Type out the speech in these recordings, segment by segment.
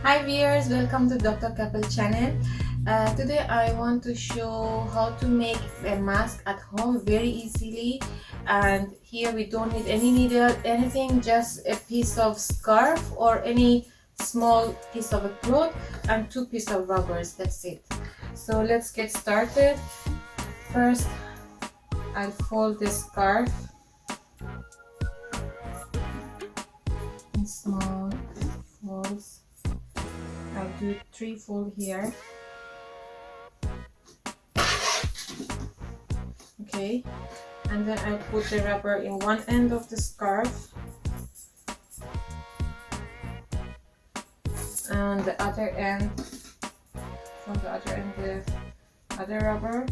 Hi viewers, welcome to Dr. Kapil channel. Today I want to show how to make a mask at home very easily, and here we don't need any needle, anything, just a piece of scarf or any small piece of a cloth and two pieces of rubbers. That's it. So let's get started. First I'll fold the scarf in small folds. I'll do 3 fold here. Okay, and then I put the rubber in one end of the scarf and the other end, from the other end the other rubber.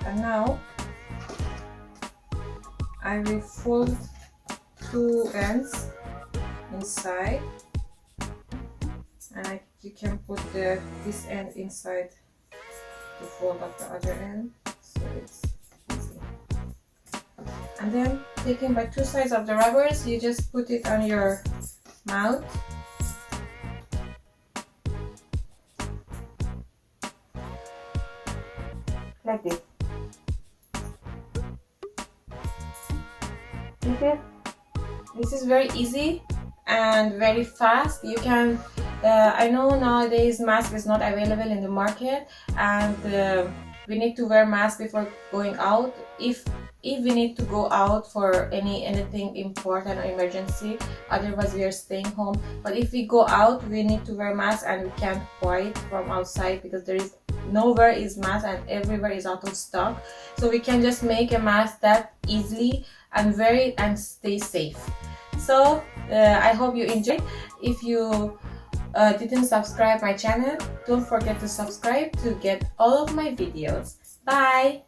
And now I will fold 2 ends inside, and you can put this end inside the fold of the other end, so it's easy. And then taking by 2 sides of the rubbers, you just put it on your mouth. Like this. This is very easy and very fast. You can I know nowadays mask is not available in the market, and we need to wear mask before going out if we need to go out for anything important or emergency. Otherwise we are staying home, but if we go out we need to wear mask, and we can't buy it from outside because there is nowhere is mask and everywhere is out of stock. So we can just make a mask that easily and wear it and stay safe. So I hope you enjoyed. If you didn't subscribe my channel, don't forget to subscribe to get all of my videos. Bye.